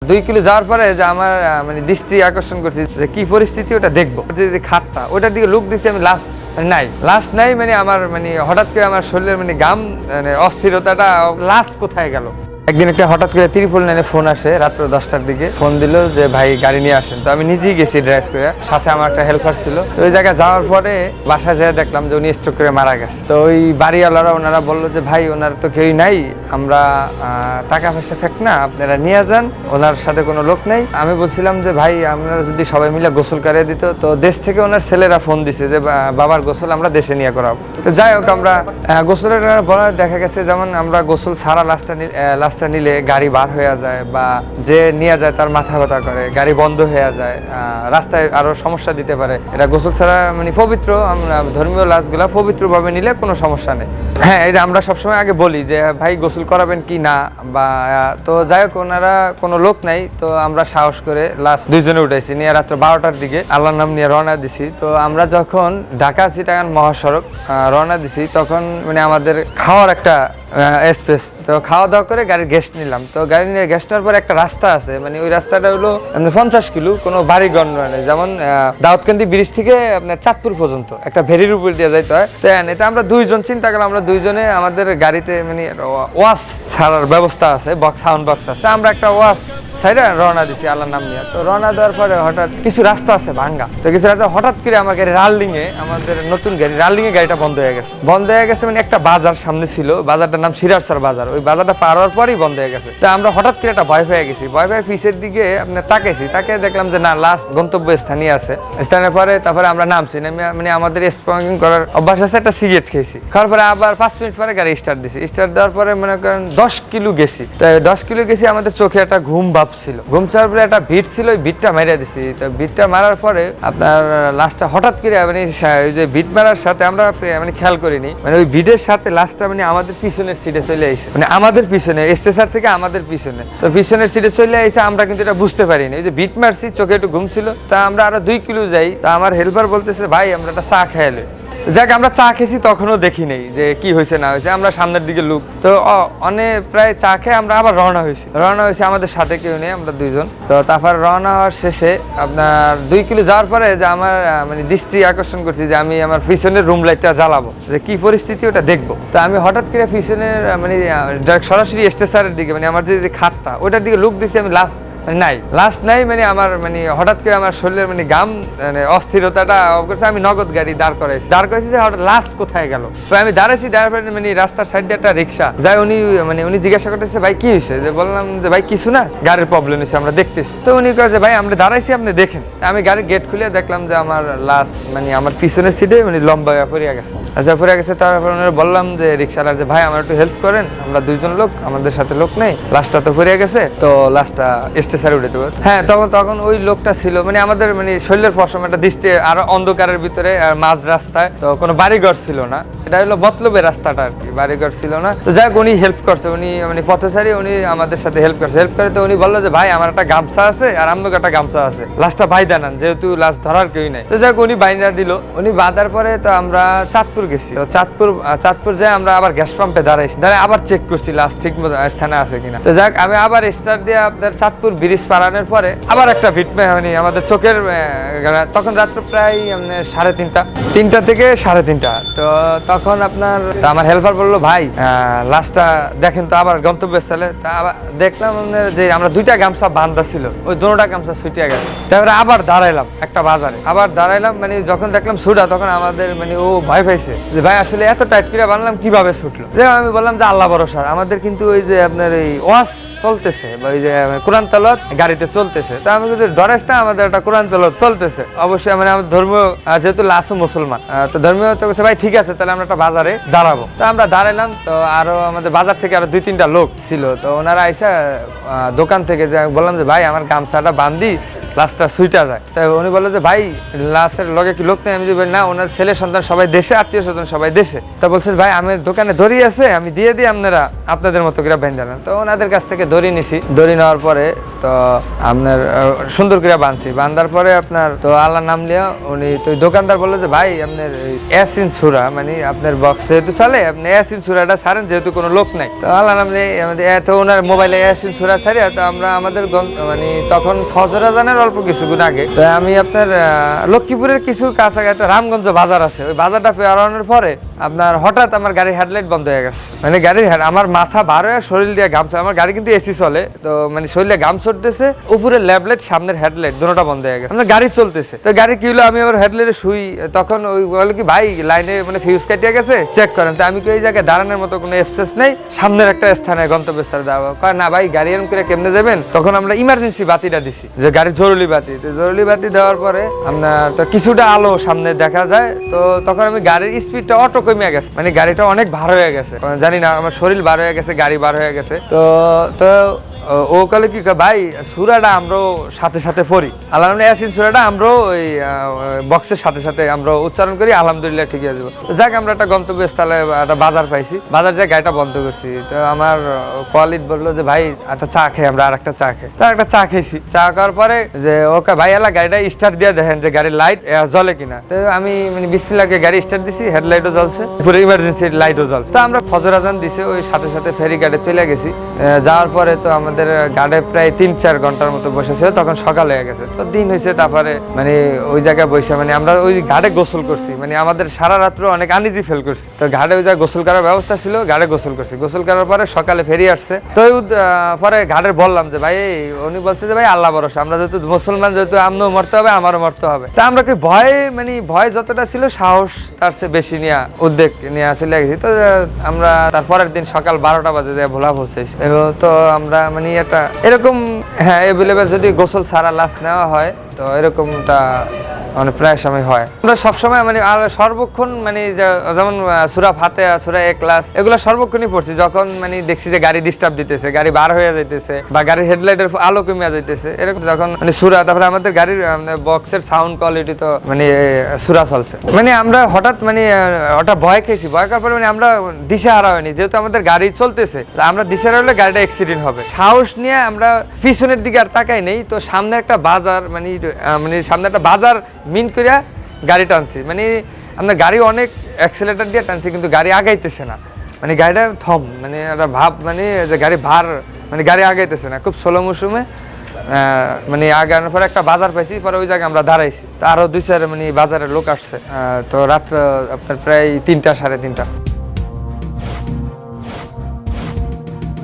2 kilo যাওয়ার পরে যে আমার মানে দৃষ্টি আকর্ষণ করছি যে কি পরিস্থিতি ওটা দেখবো, যে খাটটা ওটার দিকে লুক দিচ্ছি আমি লাস্ট নাই মানে আমার মানে হঠাৎ করে আমার শরীরের মানে গাম মানে অস্থিরতাটা লাস্ট কোথায় গেল। একদিন একটা হঠাৎ করে 999 ফোন আসে রাত্র 10টার দিকে, ফোন দিল যে ভাই গাড়ি নিয়ে আসেন। তো আমি নিজেই গেছি ড্রাইভ করে, সাথে আমার একটা হেল্পার ছিল। তো ওই জায়গায় যাওয়ার পরে বাসায় যেয়ে দেখলাম যে উনি স্ট্রোক করে মারা গেছে। তো ওই বাড়িওয়ালারা ওনারা বললো যে ভাই ওনার তো কেউই নাই, আমরা টাকা পয়সা ফেক না, আপনারা নিয়ে যান, ওনার সাথে কোনো লোক নেই। আমি বলছিলাম যে ভাই আপনারা যদি সবাই মিলে গোসল করিয়ে দিত। তো দেশ থেকে ওনার ছেলেরা ফোন দিছে যে বাবার গোসল আমরা দেশে নিয়ে করাবো। তো যাই হোক আমরা গোসলের বলা দেখা গেছে যেমন আমরা গোসল সারা লাস্টটা নিলে গাড়ি বার হয়ে যায়, বা যে নিয়ে যায় তার মাথা ব্যথা করে, গাড়ি বন্ধ হয়ে যায়, রাস্তায় আরো সমস্যা দিতে পারে। এটা গোসল ছাড়া মানে পবিত্র, আমরা ধর্মীয় লাশগুলা পবিত্রভাবে নিলে কোনো সমস্যা নেই। হ্যাঁ, এই যে আমরা সবসময় আগে বলি যে ভাই গোসল করাবেন কি না, বা তো যাই হোক ওনারা কোনো লোক নাই। তো আমরা সাহস করে লাস্ট 2 জনে উঠাইছি, নিয়ে রাত্র 12টার দিকে আল্লাহর নাম নিয়ে রওনা দিছি। তো আমরা যখন ঢাকা চিটাগাং মহাসড়ক রওনা দিছি তখন মানে আমাদের খাওয়ার একটা স্পেস, তো খাওয়া দাওয়া করে গাড়ির গ্যাস নিলাম। তো গাড়ি নিয়ে গ্যাস নেওয়ার পর একটা রাস্তা আছে, মানে ওই রাস্তাটা হলো 50 কিলো, কোনো বাড়ি গণ্য নেই। যেমন দাউদকান্দি ব্রিজ থেকে আপনার চাঁদপুর পর্যন্ত একটা ভেরির উপর দিয়ে যাইতে হয়। তো এটা আমরা 2 জন চিন্তা করলাম, আমরা 2 জনে আমাদের গাড়িতে মানে ওয়াশ ছাড়ার ব্যবস্থা আছে, সাউন্ড বক্স আছে। আমরা একটা ওয়াশ সাইডে রওনা দিছি আল্লাহর নাম নিয়ে। তো রওনা দেওয়ার পরে হঠাৎ কিছু রাস্তা আছে ভাঙ্গা, তো কিছু রাস্তা হঠাৎ করে আমার গাড়ি আমাদের নতুন গাড়ি গাড়িটা বন্ধ হয়ে গেছে। মানে একটা বাজার সামনে ছিল, বাজারটার নাম সিরাজসার বাজার। ওই বাজারটা পার হওয়ার পরই বন্ধ হয়ে গেছে। তো আমরা হঠাৎ করে একটা ভয় পেয়ে গেছি, ভয় পেয়ে পিছের দিকে আপনার তাকে দেখলাম যে না, লাস্ট গন্তব্য স্থানীয় আছে। স্থানের পরে তারপরে আমরা নামছি, মানে আমাদের স্মোকিং করার অভ্যাস আছে, একটা সিগারেট খেয়েছি। খাওয়ার পরে আবার 5 মিনিট পরে গাড়ি স্টার্ট দিছি। স্টার্ট দেওয়ার পরে মনে করেন 10 কিলো গেছি। তো 10 কিলো গেছি, আমাদের চোখে একটা ঘুম ছিল, ঘুম ছাড়ার পরে একটা ভিট ছিল, ওই ভিটটা মেরে দিছি। তো ভিটটা মারার পরে আপনার লাস্টটা হঠাৎ করে মানে ওই যে ভিট মারার সাথে আমরা মানে খেয়াল করিনি, মানে ওই ভিটের সাথে লাস্টটা মানে আমাদের পিছনের সিটে চলে আইছে, মানে আমাদের পিছনে স্টেশন থেকে আমাদের পিছনে। তো পিছনের সিটে চলে আইছে, আমরা কিন্তু এটা বুঝতে পারিনি। ওই যে ভিট মারছি, চোখে একটু ঘুম ছিল। তা আমরা আরো 2 কিলো যাই। তা আমার হেল্পার বলতেছে ভাই আমরা একটা চা খেয়ালে, যাক আমরা চা খেয়েছি, তখনও দেখি নেই যে কি হয়েছে না হয়েছে, আমরা সামনের দিকে লুক। তো অনেক প্রায় চা খেয়ে আমরা আবার রওনা হয়েছি, আমাদের সাথে কেউ নেই, আমরা 2 জন। তো তারপর রওনা হওয়ার শেষে আপনার 2 কিলো যাওয়ার পরে যে আমার মানে দৃষ্টি আকর্ষণ করছি যে আমি আমার পিছনের রুম লাইটটা জ্বালাবো, যে কি পরিস্থিতি ওটা দেখবো। তো আমি হঠাৎ করে পিছনের মানে সরাসরি স্টেশনের দিকে, মানে আমার যে খাটটা ওটার দিকে লুক দিচ্ছি আমি লাস্ট নাই মানে আমার মানে হঠাৎ করে আমার শরীরের মানে গাম মানে অস্থিরতাটা করছে। আমি নগদ গাড়ি দাঁড় করাইছি যে হঠাৎ লাস্ট কোথায় গেল। তো আমি দাঁড়াইছি মানে রাস্তার সাইডে একটা রিক্সা যায়, উনি জিজ্ঞাসা করতেছে ভাই কি হয়েছে, যে বললাম যে ভাই কিছু না, গাড়ির প্রবলেম হয়েছে আমরা দেখতেছি। তো উনি কয় যে ভাই আমরা দাঁড়াইছি আপনি দেখেন। আমি গাড়ির গেট খুলে দেখলাম যে আমার লাস্ট মানে আমার পিছনের সিটে মানে লম্বা পড়ে গেছে। তারপর বললাম যে রিক্সাওয়ালার যে ভাই আমার একটু হেল্প করেন, আমরা 2 জন লোক, আমাদের সাথে লোক নেই, লাস্টটা তো পড়ে গেছে। তো লাস্টটা হ্যাঁ, তখন ওই লোকটা ছিল মানে আমাদের মানে শরীরের পশম একটা দৃষ্টি আর অন্ধকারের ভিতরে আর মাঝ রাস্তায়। তো কোনো বাড়িঘর ছিল না, এটা হলো মতলবের রাস্তাটা আর কি, বাড়িঘর ছিল না। তো যাক উনি হেল্প করছে, উনি মানে পথচারী, উনি আমাদের সাথে হেল্প করে। তো উনি বললো যে ভাই আমার একটা গামছা আছে আর আমনক একটা গামছা আছে, লাস্টটা বাইদা নেন, যেহেতু লাস্ট ধরার কেউই নাই। তো যাক উনি বাইনা দিল, উনি বাঁধার পরে তো আমরা চাঁদপুর গেছি। তো চাঁদপুর যাই আমরা আবার গ্যাস পাম্পে দাঁড়াই আবার চেক করছি লাস্ট ঠিক স্থানে আছে কিনা। তো যাক আমি আবার স্টার্ট দিয়ে আপনার চাঁদপুর ব্রিজ পারানোর পরে আবার একটা ভিট মানে আমাদের চোখের তখন রাত্র প্রায় 3:30 থেকে 3:30। তো তখন আপনার আমার হেল্পার বললো ভাই লাস্টটা দেখেন তো আবার গন্তব্যস্থলে। তা আবার দেখলাম যে আমরা 2টা গামছা বান্ধা ছিল, ওই 2টা গামছা ছুটিয়ে গেছে। তারপরে আবার দাঁড়াইলাম একটা বাজারে, মানে যখন দেখলাম ছুটা, তখন আমাদের মানে ও ভয় পাইছে যে ভাই আসলে এত টাইট করে বানলাম কিভাবে ছুটলো। আমি বললাম যে আল্লাহ ভরসা, আমাদের কিন্তু ওই যে আপনার এই ওয়াজ চলতেছে, বা ওই যে কোরআন তেলাওয়াত গাড়িতে চলতেছে। তো আমি কিন্তু ডরাইস না, আমাদের একটা কোরআন তেলাওয়াত চলতেছে। অবশ্যই মানে আমাদের ধর্মীয় যেহেতু লাসু মুসলমান, তো ধর্মীয় তো ভাই ঠিক আছে তাহলে আমরা একটা বাজারে দাঁড়াবো। তো আমরা দাঁড়াইলাম। তো আরো আমাদের বাজার থেকে আরো 2-3টা লোক ছিল। তো ওনারা আইসা দোকান থেকে যে বললাম যে ভাই আমার গামছাটা বান্ধি লাশটা সুইটা যায়। তাই উনি বললো যে ভাই লাশের লগে কি লোক নেই? আমি যে বলি না, ওনার ছেলে সন্তান সবাই দেশে, আত্মীয় স্বজন সবাই দেশে। তা বলছে ভাই আমার দোকানে দড়ি আছে, আমি দিয়ে দিই, আপনারা আপনাদের মতো করে বেঁধে। তো ওনাদের কাছ থেকে দড়ি নিছি, দড়ি নেওয়ার পরে তো আপনার সুন্দর করে বাঁধছি, বাঁধার পরে আপনার তো আল্লাহ নাম লিয়া উনি তো দোকানদার বললো যে ভাই আপনার ইয়াসিন সূরা মানে আপনার বক্স যেহেতু চলে, আপনি ইয়াসিন সূরাটা ছাড়েন, যেহেতু কোনো লোক নাই। তো আল্লাহ নাম লিয়ে আমাদের এত ওনার মোবাইলে ইয়াসিন সূরা ছাড়িয়া তো আমরা আমাদের মানে তখন ফজর আজানের অল্প কিছুক্ষণ আগে তো আমি আপনার লক্ষ্মীপুরের কিছু কাছাকাছি রামগঞ্জ বাজার আছে, ওই বাজারটা পেরানোর পরে আপনার হঠাৎ আমার গাড়ির হেডলাইট বন্ধ হয়ে গেছে। মানে গাড়ির আমার মাথা বার হয়ে শরীর দিয়ে গামছা, আমার গাড়ি কিন্তু এসি চলে, তো মানে শরীরে গাম চড়তেছে, উপরে ল্যাবলাইট সামনের হেডলাইট দুটোটা বন্ধ হয়ে গেছে। আমার গাড়ি চলতেছে, তো গাড়ি কি হলো, আমি আবার হেডলাইটে শুই, তখন ওই বলে কি ভাই লাইনে মানে ফিউজ কাটিয়ে গেছে, চেক করেন। তো আমি কি ওই জায়গায় দাঁড়ানোর মতো কোনো এক্সেস নেই, সামনের একটা স্থানে গন্তব্যস্থলে দেওয়া কয় না ভাই গাড়ি এরকম করে কেমনে যাবেন। তখন আমরা ইমার্জেন্সি বাতিটা দিছি, যে গাড়ির জরুরি বাতি। তো জরুরি বাতি দেওয়ার পরে আপনার তো কিছুটা আলো সামনে দেখা যায়। তো তখন আমি গাড়ির স্পিডটা অটো কমে গেছে, মানে গাড়িটা অনেক ভার হয়ে গেছে, জানি না আমার শরীর বার হয়ে গেছে, গাড়ি বার হয়ে গেছে। তো তো ও কালে কি ভাই সূরাটা আমরাও সাথে সাথে পড়ি, আল্লাহ ইয়াসিন সূরাটা আমরাও ওই বক্সের সাথে সাথে আমরা উচ্চারণ করি, আলহামদুলিল্লাহ ঠিক আছে। যাক আমরা একটা গন্তব্যস্থলে একটা বাজার পাইছি, বাজার যায় গাড়িটা বন্ধ করছি। তো আমার কোয়ালিদ বললো যে ভাই একটা চা খেয়ে, আমরা আর একটা চা খেয়ে, তার একটা চা খেয়েছি। চা খাওয়ার পরে যে ওকে ভাই আল্লাহ গাড়িটা স্টার্ট দিয়ে দেখেন যে গাড়ির লাইট জ্বলে কিনা। তো আমি মানে বিসমিল্লাহকে গাড়ি স্টার্ট দিছি, হেডলাইটও জ্বলছে, পুরো ইমার্জেন্সি লাইটও জ্বলছে। তো আমরা ফজর আজান দিছে, ওই সাথে সাথে ফেরি গাড়ি চলে গেছি। যাওয়ার পরে তো আমাদের গাড়ি প্রায় 3-4 ঘন্টার মতো বসেছিল, তখন সকাল হয়ে গেছে, তো দিন হয়েছে। তারপরে মানে ওই জায়গায় বসে মানে আমরা ওই ঘাটে গোসল করছি, মানে আমাদের সারা রাত্র অনেক আনইজি ফিল করছি। তো ঘাটে ওই জায়গায় গোসল করার ব্যবস্থা ছিল, ঘাটে গোসল করছি। গোসল করার পরে সকালে ফেরি আসছে, তো পরে ঘাটের বললাম যে ভাই, উনি বলছে যে ভাই আল্লাহ ভরসা, আমরা যেহেতু মুসলমান, যেহেতু আমরাও মরতে হবে, আমারও মরতে হবে। তা আমরা কি ভয়, মানে ভয় যতটা ছিল সাহস তার চেয়ে বেশি নিয়ে উদ্বেগ নিয়ে চলে গেছি। তো আমরা তারপরের দিন সকাল 12টা বাজে যায় ভোলা পৌঁছেছি। তো আমরা মানে একটা এরকম হ্যাঁ এভেলেবেল যদি গোসল ছাড়া লাশ নেওয়া হয়, তো এরকমটা মানে প্রায় সময় হয়। আমরা সবসময় মানে সর্বক্ষণ মানে যেমন সূরা ফাতিহা, সূরা ইখলাস এগুলো সর্বক্ষণই পড়ছি, যখন মানে দেখছি যে গাড়ি ডিস্টার্ব দিতেছে, গাড়ি বার হয়ে যাইতেছে বা গাড়ির হেডলাইটের আলো কমে যাইতেছে, এরকম যখন মানে সূরা। তারপরে আমাদের গাড়ির বক্সের সাউন্ড কোয়ালিটি তো মানে সূরা চলছে, মানে আমরা হঠাৎ মানে ওটা ভয় খেয়েছি। ভয় করার পরে মানে আমরা দিশেহারা হয়নি, যেহেতু আমাদের গাড়ি চলতেছে, আমরা দিশেহারা হলে গাড়িটা অ্যাক্সিডেন্ট হবে। সাহস নিয়ে আমরা পিছনের দিকে আর তাকাই নেই। তো সামনে একটা বাজার মানে সামনে একটা বাজার মিন করিয়া গাড়ি টানছি, মানে আপনার গাড়ি অনেক অ্যাক্সেলেটার দিয়ে টানছি, কিন্তু গাড়ি আগাইতেছে না, মানে গাড়িটা থম, মানে একটা ভাব মানে যে গাড়ি ভার, মানে গাড়ি আগাইতেছে না, খুব স্লো মৌসুমে মানে আগানোর পরে একটা বাজার পাইছি, পরে ওই জায়গায় আমরা দাঁড়াইছি। তো আরো 2-4 মানে বাজারের লোক আসছে। তো রাত্র আপনার প্রায় 3টা 3:30।